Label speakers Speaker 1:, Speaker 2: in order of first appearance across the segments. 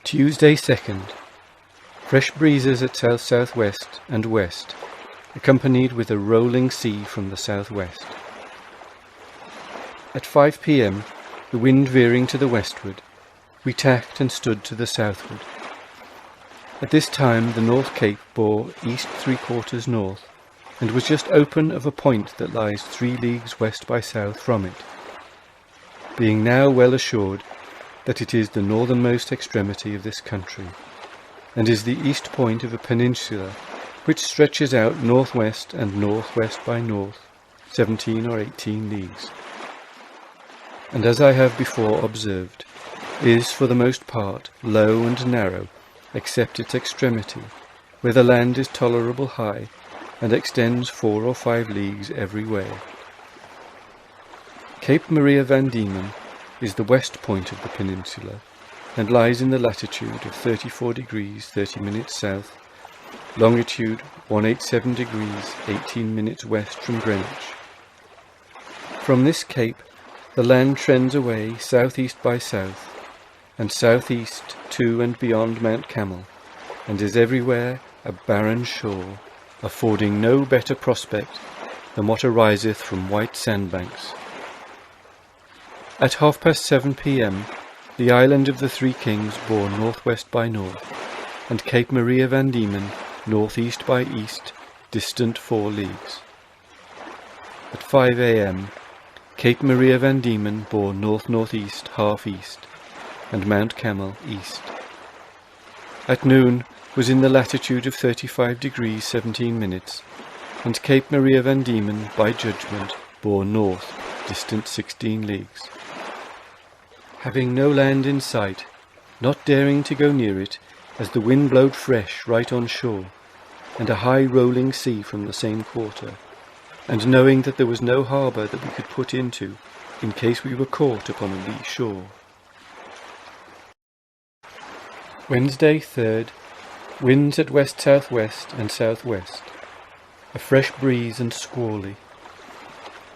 Speaker 1: Tuesday 2nd. Fresh breezes at south-southwest and west, accompanied with a rolling sea from the southwest. At 5 p.m, the wind veering to the westward, we tacked and stood to the southward. At this time the North Cape bore east 3/4 north, and was just open of a point that lies 3 leagues west by south from it, being now well assured that it is the northernmost extremity of this country, and is the east point of a peninsula which stretches out northwest and northwest by north, 17 or 18 leagues, and as I have before observed, is for the most part low and narrow, except its extremity, where the land is tolerable high, and extends 4 or 5 leagues every way. Cape Maria van Diemen is the west point of the peninsula, and lies in the latitude of 34 degrees 30 minutes south, longitude 187 degrees 18 minutes west from Greenwich. From this cape the land trends away southeast by south, and southeast to and beyond Mount Camel, and is everywhere a barren shore, affording no better prospect than what ariseth from white sandbanks. At 7:30 p.m, the island of the Three Kings bore northwest by north, and Cape Maria van Diemen northeast by east, distant 4 leagues. At 5 a.m, Cape Maria van Diemen bore north-northeast half east, and Mount Camel east. At noon was in the latitude of 35 degrees 17 minutes, and Cape Maria van Diemen by judgment bore north, distant 16 leagues. Having no land in sight, not daring to go near it, as the wind blowed fresh right on shore, and a high rolling sea from the same quarter, and knowing that there was no harbour that we could put into, in case we were caught upon a lee shore. Wednesday 3rd. Winds at west-southwest and southwest, a fresh breeze and squally.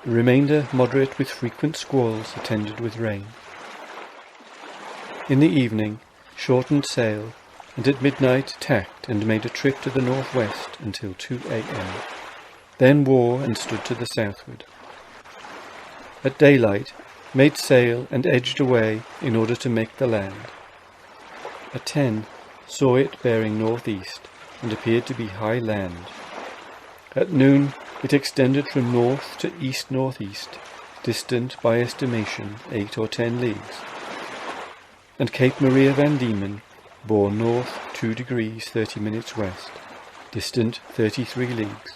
Speaker 1: The remainder moderate with frequent squalls attended with rain. In the evening, shortened sail, and at midnight tacked and made a trip to the northwest until 2 a.m, then wore and stood to the southward. At daylight, made sail and edged away in order to make the land. At 10, saw it bearing northeast, and appeared to be high land. At noon it extended from north to east-northeast, distant by estimation 8 or 10 leagues, and Cape Maria van Diemen bore north 2 degrees 30 minutes west, distant 33 leagues.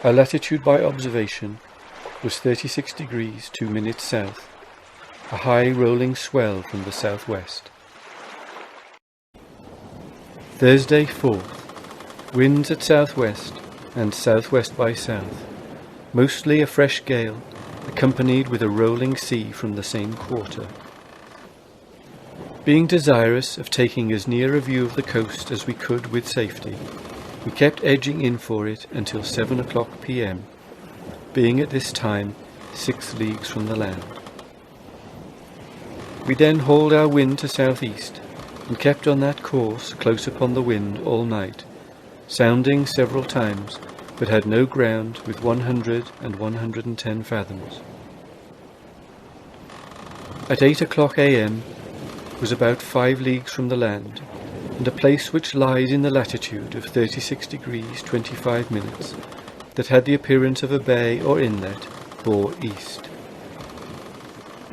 Speaker 1: Our latitude by observation was 36 degrees 2 minutes south, a high rolling swell from the southwest. Thursday 4th. Winds at southwest and southwest by south, mostly a fresh gale, accompanied with a rolling sea from the same quarter. Being desirous of taking as near a view of the coast as we could with safety, we kept edging in for it until 7 o'clock p.m, being at this time 6 leagues from the land. We then hauled our wind to southeast, and kept on that course close upon the wind all night, sounding several times, but had no ground with 100 and 110 fathoms. At 8 o'clock a.m. was about 5 leagues from the land, and a place which lies in the latitude of 36 degrees 25 minutes, that had the appearance of a bay or inlet, bore east.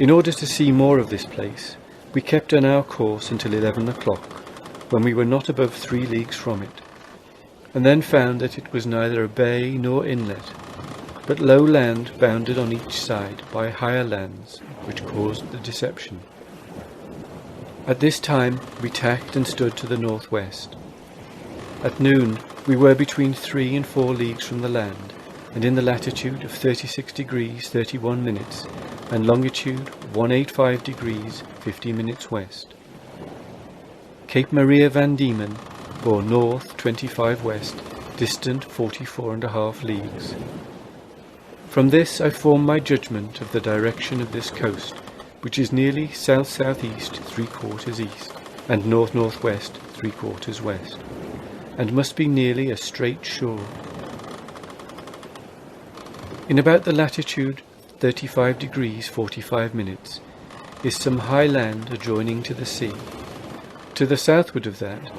Speaker 1: In order to see more of this place, we kept on our course until 11 o'clock, when we were not above 3 leagues from it, and then found that it was neither a bay nor inlet, but low land bounded on each side by higher lands, which caused the deception. At this time we tacked and stood to the northwest. At noon we were between 3 and 4 leagues from the land, and in the latitude of 36 degrees 31 minutes, and longitude 185 degrees 50 minutes west. Cape Maria van Diemen bore north 25 west, distant 44.5 leagues. From this I form my judgment of the direction of this coast, which is nearly south-southeast 3/4 east. and north-northwest 3/4 west, and must be nearly a straight shore. In about the latitude 35 degrees 45 minutes is some high land adjoining to the sea. To the southward of that,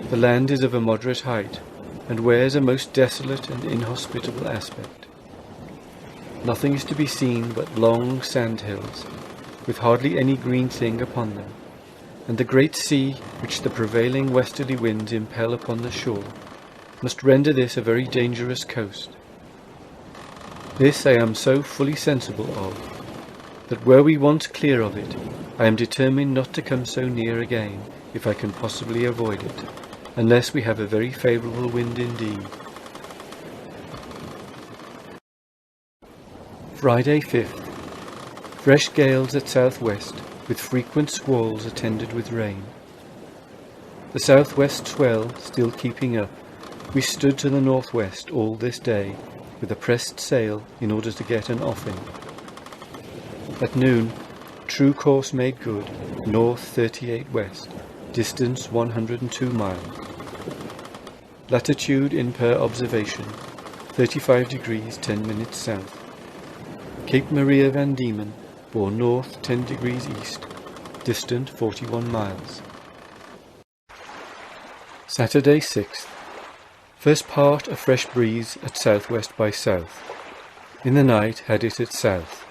Speaker 1: the land is of a moderate height, and wears a most desolate and inhospitable aspect. Nothing is to be seen but long sand hills, with hardly any green thing upon them, and the great sea which the prevailing westerly winds impel upon the shore must render this a very dangerous coast. This I am so fully sensible of, that were we once clear of it, I am determined not to come so near again, if I can possibly avoid it, unless we have a very favourable wind indeed. Friday 5th. Fresh gales at south-west, with frequent squalls attended with rain. The south-west swell still keeping up, we stood to the north-west all this day, with a pressed sail in order to get an offing. At noon, true course made good, north 38 west, distance 102 miles. Latitude in per observation 35 degrees 10 minutes south. Cape Maria Van Diemen bore north 10 degrees east, distant 41 miles. Saturday 6th. First part a fresh breeze at southwest by south. In the night had it at south.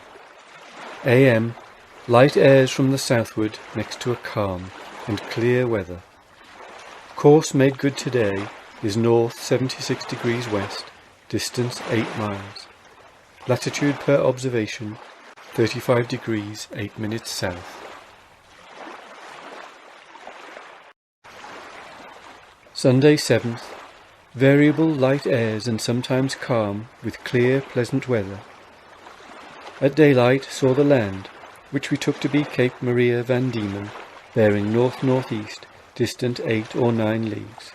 Speaker 1: AM, light airs from the southward next to a calm and clear weather. Course made good today is north 76 degrees west, distance 8 miles. Latitude per observation 35 degrees 8 minutes south. Sunday 7th. Variable light airs and sometimes calm with clear pleasant weather. At daylight saw the land, which we took to be Cape Maria Van Diemen, bearing north-northeast, distant 8 or 9 leagues.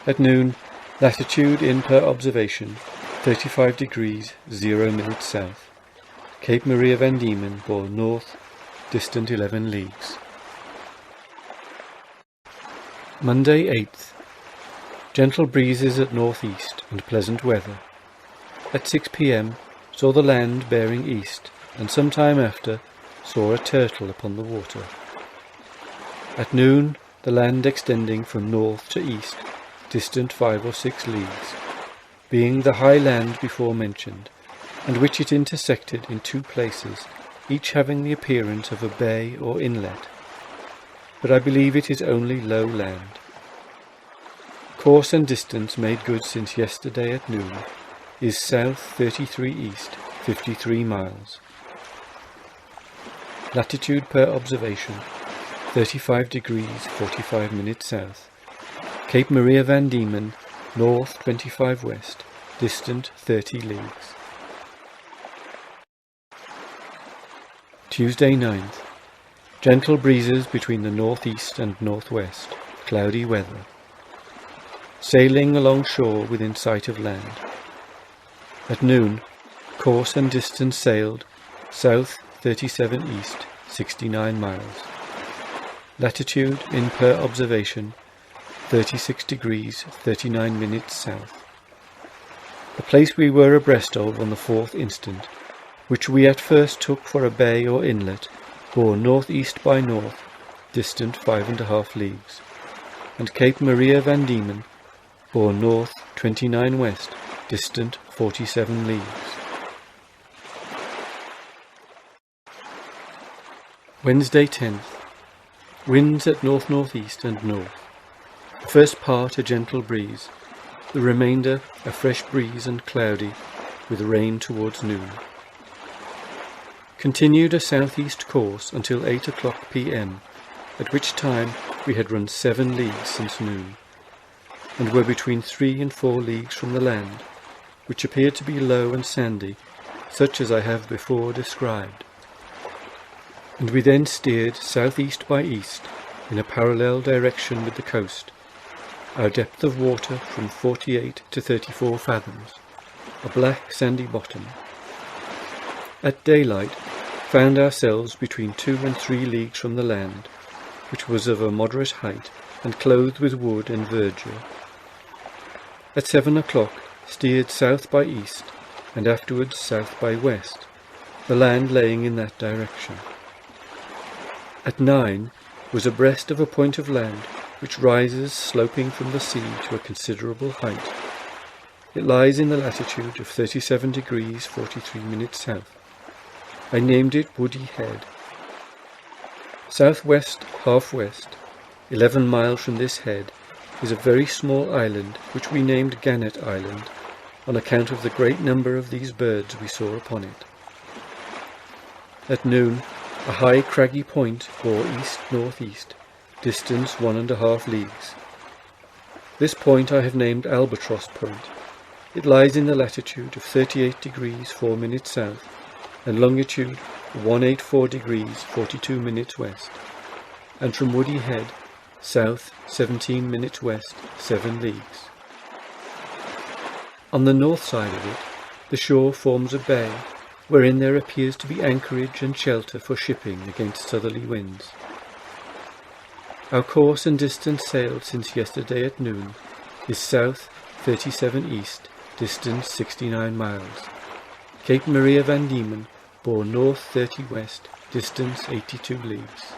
Speaker 1: At noon, latitude in per observation 35 degrees 0 minutes south. Cape Maria Van Diemen bore north, distant 11 leagues. Monday 8th. Gentle breezes at northeast and pleasant weather. At 6 p.m. saw the land bearing east, and some time after saw a turtle upon the water. At noon the land extending from north to east, distant 5 or 6 leagues, being the high land before mentioned, and which it intersected in 2 places, each having the appearance of a bay or inlet, but I believe it is only low land. Course and distance made good since yesterday at noon is south 33 east, 53 miles. Latitude per observation 35 degrees 45 minutes south. Cape Maria Van Diemen north 25 west, distant 30 leagues. Tuesday 9th. Gentle breezes between the northeast and northwest, cloudy weather. Sailing along shore within sight of land. At noon, course and distance sailed, south 37 east, 69 miles. Latitude in per observation 36 degrees 39 minutes south. The place we were abreast of on the 4th instant, which we at first took for a bay or inlet, bore northeast by north, distant 5½ leagues, and Cape Maria Van Diemen bore north 29 west, distant 47 leagues. Wednesday 10th. Winds at north-northeast and north. The first part a gentle breeze, the remainder a fresh breeze and cloudy, with rain towards noon. Continued a southeast course until 8 o'clock p.m., at which time we had run 7 leagues since noon, and were between 3 and 4 leagues from the land, which appeared to be low and sandy, such as I have before described. And we then steered southeast by east, in a parallel direction with the coast, our depth of water from 48 to 34 fathoms, a black sandy bottom. At daylight found ourselves between 2 and 3 leagues from the land, which was of a moderate height and clothed with wood and verdure. At 7 o'clock steered south by east and afterwards south by west, the land laying in that direction. At 9 was abreast of a point of land which rises sloping from the sea to a considerable height. It lies in the latitude of 37 degrees 43 minutes south. I named it Woody Head. Southwest half west, 11 miles from this head, is a very small island which we named Gannet Island on account of the great number of these birds we saw upon it. At noon a high craggy point bore east-northeast, distance 1½ leagues. This point I have named Albatross Point. It lies in the latitude of 38 degrees 4 minutes south and longitude 184 degrees 42 minutes west, and from Woody Head south 17 minutes west 7 leagues. On the north side of it the shore forms a bay wherein there appears to be anchorage and shelter for shipping against southerly winds. Our course and distance sailed since yesterday at noon is south 37 east, distance 69 miles. Cape Maria van Diemen bore north 30 west, distance 82 leagues.